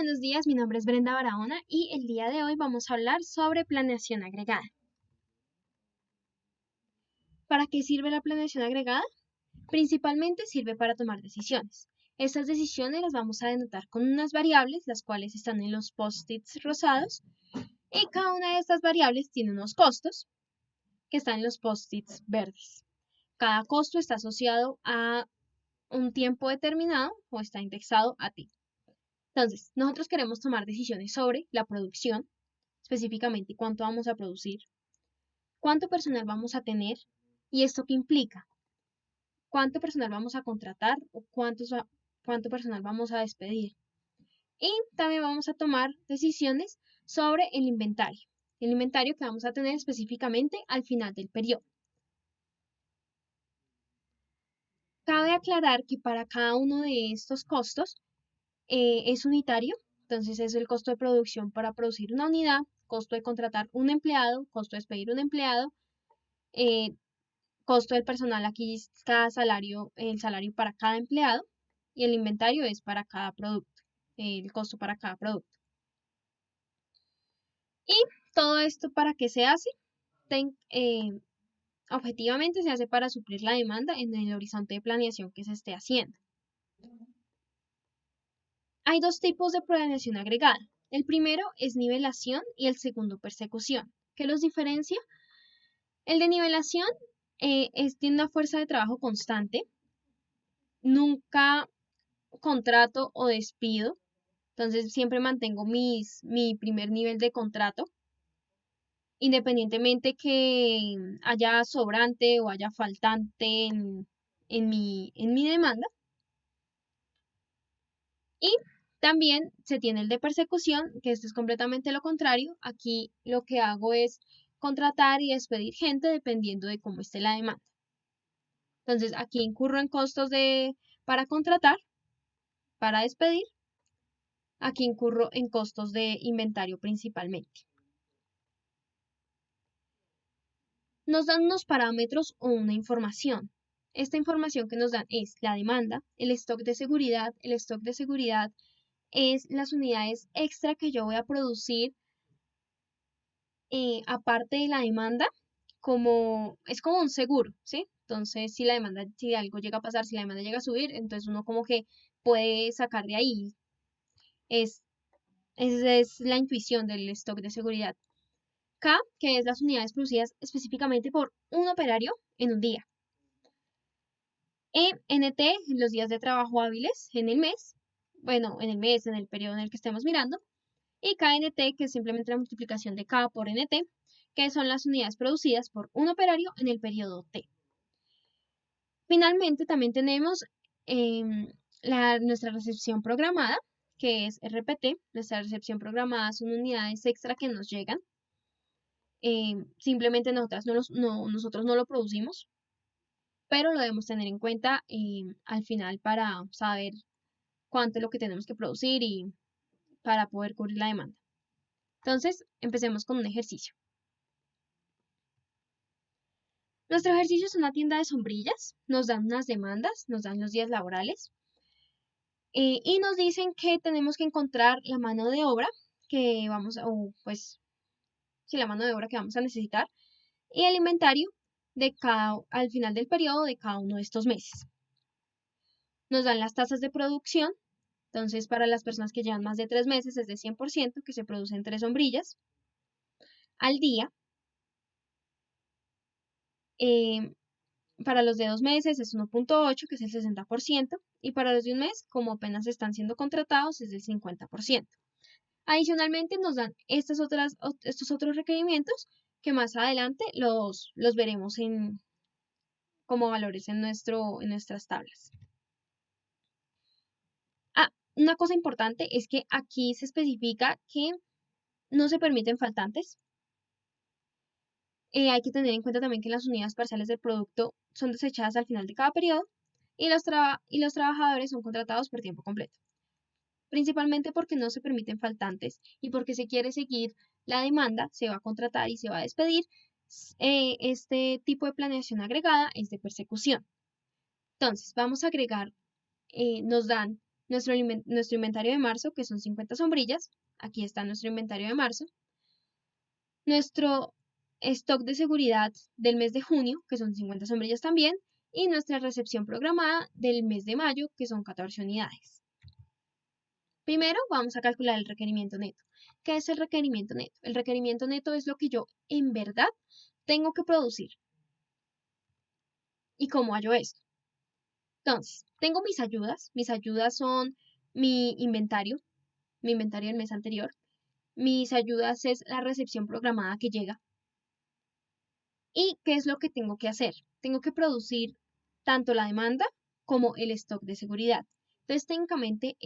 buenos días, mi nombre es Brenda Barahona y el día de hoy vamos a hablar sobre planeación agregada. ¿Para qué sirve la planeación agregada? Principalmente sirve para tomar decisiones. Estas decisiones las vamos a denotar con unas variables, las cuales están en los post-its rosados, y cada una de estas variables tiene unos costos que están en los post-its verdes. Cada costo está asociado a un tiempo determinado o está indexado a ti. Entonces, nosotros queremos tomar decisiones sobre la producción, específicamente cuánto vamos a producir, cuánto personal vamos a tener y esto qué implica, cuánto personal vamos a contratar o cuánto personal vamos a despedir. Y también vamos a tomar decisiones sobre el inventario que vamos a tener específicamente al final del periodo. Cabe aclarar que para cada uno de estos costos es unitario, entonces es el costo de producción para producir una unidad, costo de contratar un empleado, costo de despedir un empleado, costo del personal aquí es cada salario, el salario para cada empleado y el inventario es para cada producto, el costo para cada producto. Y todo esto ¿para qué se hace? Objetivamente se hace para suplir la demanda en el horizonte de planeación que se esté haciendo. Hay dos tipos de planeación agregada. El primero es nivelación y el segundo persecución. ¿Qué los diferencia? El de nivelación tiene una fuerza de trabajo constante, nunca contrato o despido, entonces siempre mantengo mi primer nivel de contrato, independientemente que haya sobrante o haya faltante en mi demanda. Y también se tiene el de persecución, que esto es completamente lo contrario. Aquí lo que hago es contratar y despedir gente dependiendo de cómo esté la demanda. Entonces aquí incurro en costos para contratar, para despedir. Aquí incurro en costos de inventario principalmente. Nos dan unos parámetros o una información. Esta información que nos dan es la demanda, el stock de seguridad. El stock de seguridad es las unidades extra que yo voy a producir aparte de la demanda, es como un seguro, ¿sí? Entonces, si algo llega a pasar, si la demanda llega a subir, entonces uno como que puede sacar de ahí. Esa es la intuición del stock de seguridad. K, que es las unidades producidas específicamente por un operario en un día. NT, los días de trabajo hábiles en el mes, en el periodo en el que estemos mirando. Y KNT, que es simplemente la multiplicación de K por NT, que son las unidades producidas por un operario en el periodo T. Finalmente, también tenemos nuestra recepción programada, que es RPT. Nuestra recepción programada son unidades extra que nos llegan. Simplemente nosotros no lo producimos, pero lo debemos tener en cuenta al final para saber cuánto es lo que tenemos que producir y para poder cubrir la demanda. Entonces, empecemos con un ejercicio. Nuestro ejercicio es una tienda de sombrillas, nos dan unas demandas, nos dan los días laborales y nos dicen que tenemos que encontrar la mano de obra que la mano de obra que vamos a necesitar y el inventario al final del periodo de cada uno de estos meses. Nos dan las tasas de producción, entonces para las personas que llevan más de 3 meses es de 100% que se producen 3 sombrillas al día. Para los de 2 meses es 1.8, que es el 60%, y para los de un mes, como apenas están siendo contratados, es del 50%. Adicionalmente nos dan estos otros requerimientos que más adelante los veremos como valores en nuestras tablas. Una cosa importante es que aquí se especifica que no se permiten faltantes. Hay que tener en cuenta también que las unidades parciales del producto son desechadas al final de cada periodo y los trabajadores son contratados por tiempo completo. Principalmente porque no se permiten faltantes y porque se quiere seguir la demanda, se va a contratar y se va a despedir. Este tipo de planeación agregada es de persecución. Entonces, vamos a agregar, nos dan nuestro inventario de marzo, que son 50 sombrillas. Aquí está nuestro inventario de marzo. Nuestro stock de seguridad del mes de junio, que son 50 sombrillas también. Y nuestra recepción programada del mes de mayo, que son 14 unidades. Primero vamos a calcular el requerimiento neto. ¿Qué es el requerimiento neto? El requerimiento neto es lo que yo en verdad tengo que producir. ¿Y cómo hallo esto? Entonces, tengo mis ayudas. Mis ayudas son mi inventario del mes anterior. Mis ayudas es la recepción programada que llega. ¿Y qué es lo que tengo que hacer? Tengo que producir tanto la demanda como el stock de seguridad. Entonces, técnicamente,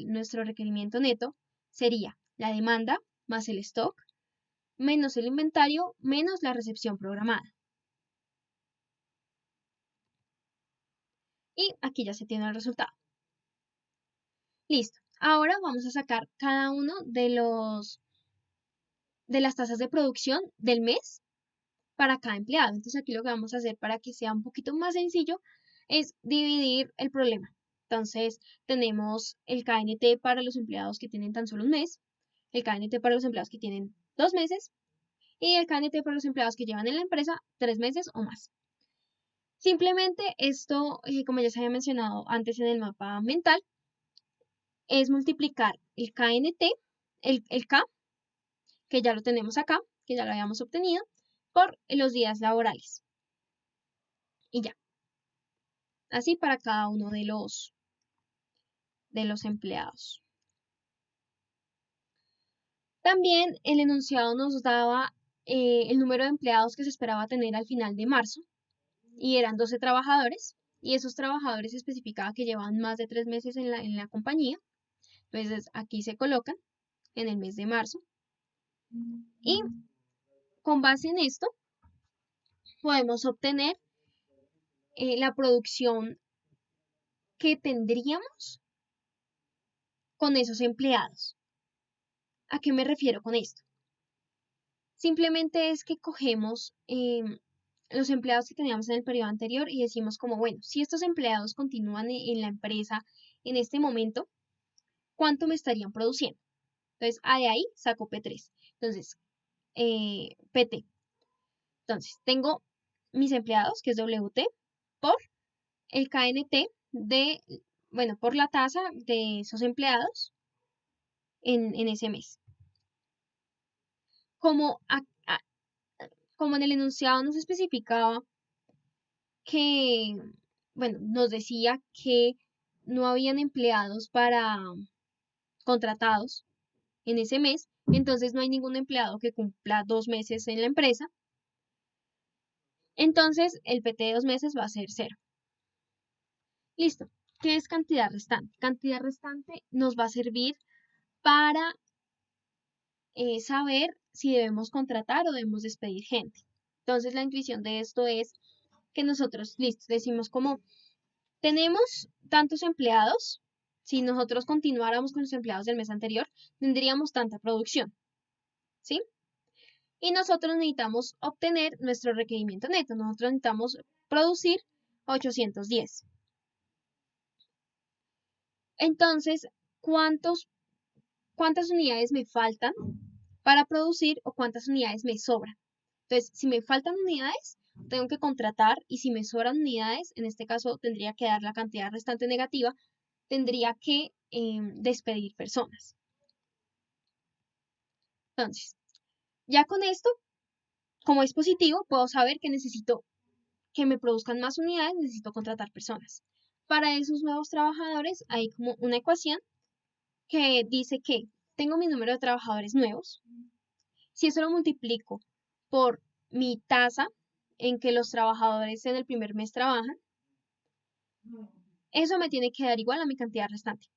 nuestro requerimiento neto sería la demanda más el stock, menos el inventario, menos la recepción programada. Y aquí ya se tiene el resultado. Listo. Ahora vamos a sacar cada uno de las tasas de producción del mes para cada empleado. Entonces aquí lo que vamos a hacer para que sea un poquito más sencillo es dividir el problema. Entonces tenemos el KNT para los empleados que tienen tan solo un mes, el KNT para los empleados que tienen 2 meses y el KNT para los empleados que llevan en la empresa 3 meses o más. Simplemente esto, como ya se había mencionado antes en el mapa mental, es multiplicar el KNT, el K, que ya lo tenemos acá, que ya lo habíamos obtenido, por los días laborales. Y ya. Así para cada uno de los empleados. También el enunciado nos daba el número de empleados que se esperaba tener al final de marzo, y eran 12 trabajadores, y esos trabajadores especificaba que llevaban más de 3 meses en la compañía. Entonces aquí se colocan en el mes de marzo. Y con base en esto podemos obtener la producción que tendríamos con esos empleados. ¿A qué me refiero con esto? Simplemente es que cogemos los empleados que teníamos en el periodo anterior y decimos como, bueno, si estos empleados continúan en la empresa en este momento, ¿cuánto me estarían produciendo? Entonces, de ahí saco P3. Entonces, PT. Entonces, tengo mis empleados, que es WT, por el KNT por la tasa de esos empleados en ese mes. Como en el enunciado nos especificaba que, nos decía que no habían empleados contratados en ese mes, entonces no hay ningún empleado que cumpla 2 meses en la empresa. Entonces el PT de 2 meses va a ser 0. Listo. ¿Qué es cantidad restante? Cantidad restante nos va a servir para saber si debemos contratar o debemos despedir gente. Entonces la intuición de esto es que nosotros, listo, decimos como tenemos tantos empleados, si nosotros continuáramos con los empleados del mes anterior, tendríamos tanta producción, ¿sí? Y nosotros necesitamos obtener nuestro requerimiento neto. Nosotros necesitamos producir 810. Entonces, ¿cuántas unidades me faltan para producir o cuántas unidades me sobran? Entonces, si me faltan unidades, tengo que contratar, y si me sobran unidades, en este caso tendría que dar la cantidad restante negativa, tendría que despedir personas. Entonces, ya con esto, como es positivo, puedo saber que necesito que me produzcan más unidades, necesito contratar personas. Para esos nuevos trabajadores hay como una ecuación que dice que tengo mi número de trabajadores nuevos. Si eso lo multiplico por mi tasa en que los trabajadores en el primer mes trabajan, eso me tiene que dar igual a mi cantidad restante.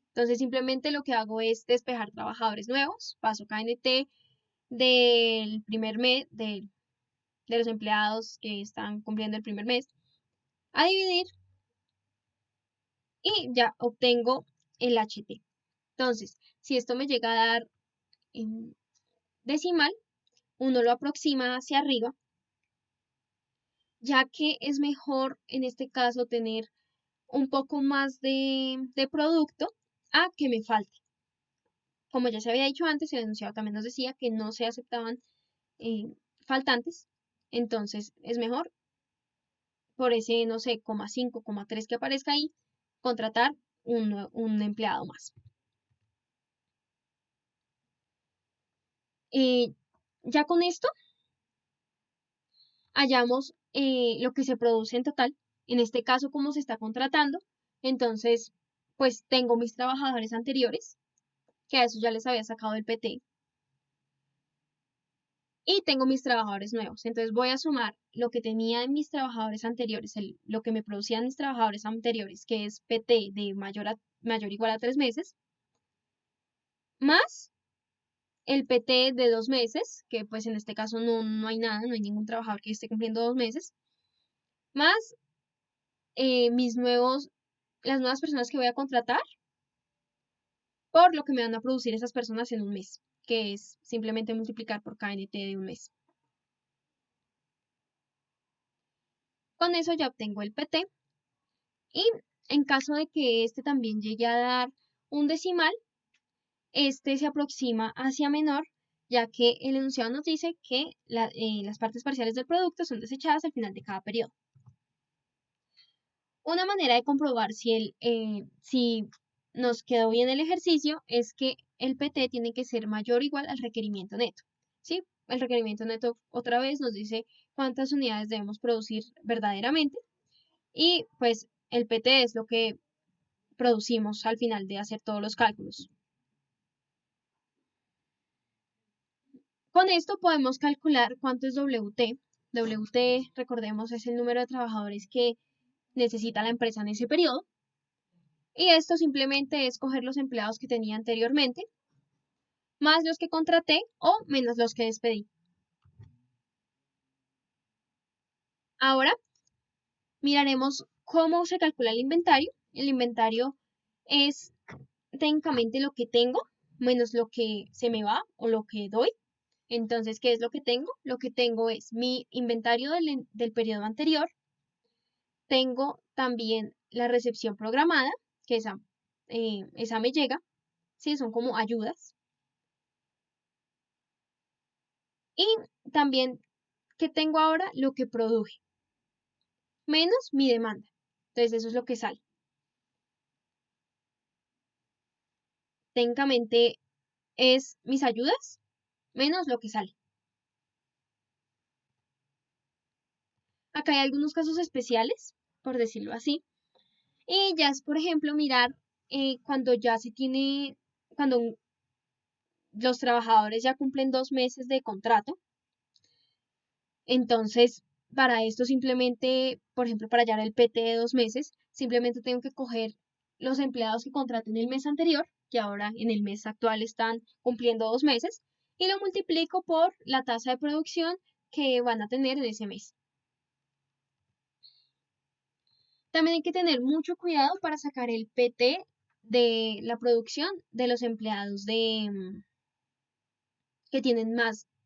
Entonces simplemente lo que hago es despejar trabajadores nuevos, paso KNT del primer mes, de los empleados que están cumpliendo el primer mes, a dividir, y ya obtengo el HT. Entonces, si esto me llega a dar en decimal, uno lo aproxima hacia arriba, ya que es mejor en este caso tener un poco más de producto a que me falte. Como ya se había dicho antes, el enunciado también nos decía que no se aceptaban faltantes, entonces es mejor por ese, no sé, 5, 3 que aparezca ahí, contratar un empleado más. Ya con esto hallamos lo que se produce en total, en este caso cómo se está contratando, entonces pues tengo mis trabajadores anteriores, que a eso ya les había sacado el PT, y tengo mis trabajadores nuevos. Entonces voy a sumar lo que tenía en mis trabajadores anteriores, lo que me producían mis trabajadores anteriores, que es PT de mayor o igual a 3 meses, más el PT de 2 meses, que pues en este caso no hay nada, no hay ningún trabajador que esté cumpliendo 2 meses, más las nuevas personas que voy a contratar por lo que me van a producir esas personas en un mes, que es simplemente multiplicar por KNT de un mes. Con eso ya obtengo el PT y en caso de que este también llegue a dar un decimal, este se aproxima hacia menor, ya que el enunciado nos dice que las partes parciales del producto son desechadas al final de cada periodo. Una manera de comprobar si nos quedó bien el ejercicio es que el PT tiene que ser mayor o igual al requerimiento neto. ¿Sí? El requerimiento neto otra vez nos dice cuántas unidades debemos producir verdaderamente y pues el PT es lo que producimos al final de hacer todos los cálculos. Con esto podemos calcular cuánto es WT. WT, recordemos, es el número de trabajadores que necesita la empresa en ese periodo. Y esto simplemente es coger los empleados que tenía anteriormente, más los que contraté o menos los que despedí. Ahora miraremos cómo se calcula el inventario. El inventario es técnicamente lo que tengo menos lo que se me va o lo que doy. Entonces, ¿qué es lo que tengo? Lo que tengo es mi inventario del periodo anterior. Tengo también la recepción programada, que esa me llega. Sí, son como ayudas. Y también, ¿qué tengo ahora? Lo que produje, menos mi demanda. Entonces, eso es lo que sale. Técnicamente es mis ayudas menos lo que sale. Acá hay algunos casos especiales, por decirlo así. Y ya es, por ejemplo, mirar cuando ya se tiene, cuando los trabajadores ya cumplen 2 meses de contrato. Entonces, para esto simplemente, por ejemplo, para hallar el PT de 2 meses, simplemente tengo que coger los empleados que contraté en el mes anterior, que ahora en el mes actual están cumpliendo 2 meses, y lo multiplico por la tasa de producción que van a tener en ese mes. También hay que tener mucho cuidado para sacar el PT de la producción de los empleados que tienen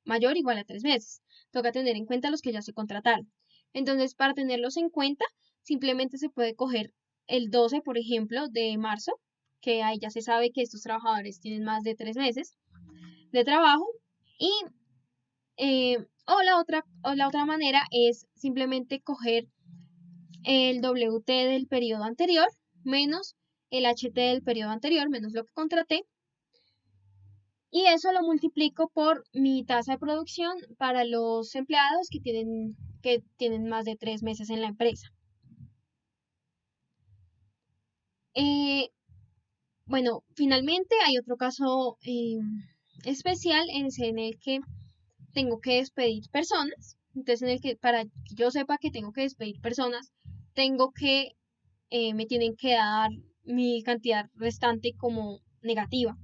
mayor o igual a 3 meses. Toca tener en cuenta los que ya se contrataron. Entonces, para tenerlos en cuenta, simplemente se puede coger el 12, por ejemplo, de marzo, que ahí ya se sabe que estos trabajadores tienen más de 3 meses de trabajo. Y, o la otra manera es simplemente coger el WT del periodo anterior menos el HT del periodo anterior menos lo que contraté y eso lo multiplico por mi tasa de producción para los empleados que tienen más de 3 meses en la empresa. Eh, bueno, finalmente hay otro caso especial en el que tengo que despedir personas. Entonces, en el que para que yo sepa que tengo que despedir personas, me tienen que dar mi cantidad restante como negativa,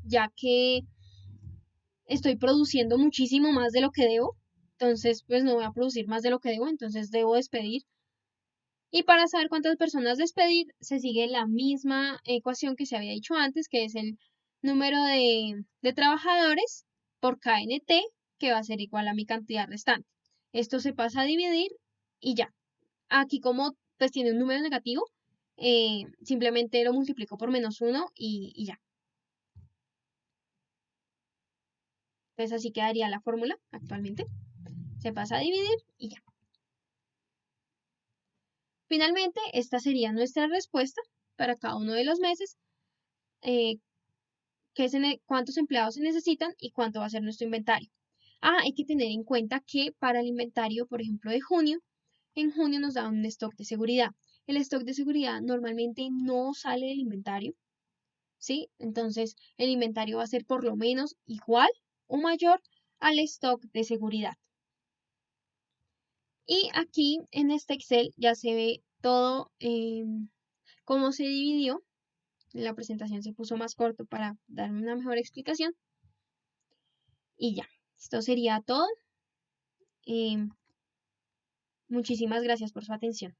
ya que estoy produciendo muchísimo más de lo que debo, entonces pues no voy a producir más de lo que debo, entonces debo despedir. Y para saber cuántas personas despedir, se sigue la misma ecuación que se había dicho antes, que es el número de trabajadores por KNT, que va a ser igual a mi cantidad restante. Esto se pasa a dividir y ya. Aquí como pues tiene un número negativo, simplemente lo multiplico por -1 y ya. Entonces así quedaría la fórmula actualmente. Se pasa a dividir y ya. Finalmente, esta sería nuestra respuesta para cada uno de los meses, cuántos empleados se necesitan y cuánto va a ser nuestro inventario. Hay que tener en cuenta que para el inventario, por ejemplo, de junio, en junio nos da un stock de seguridad. El stock de seguridad normalmente no sale del inventario, ¿sí? Entonces, el inventario va a ser por lo menos igual o mayor al stock de seguridad. Y aquí en este Excel ya se ve todo cómo se dividió. La presentación se puso más corto para darme una mejor explicación. Y ya, esto sería todo. Muchísimas gracias por su atención.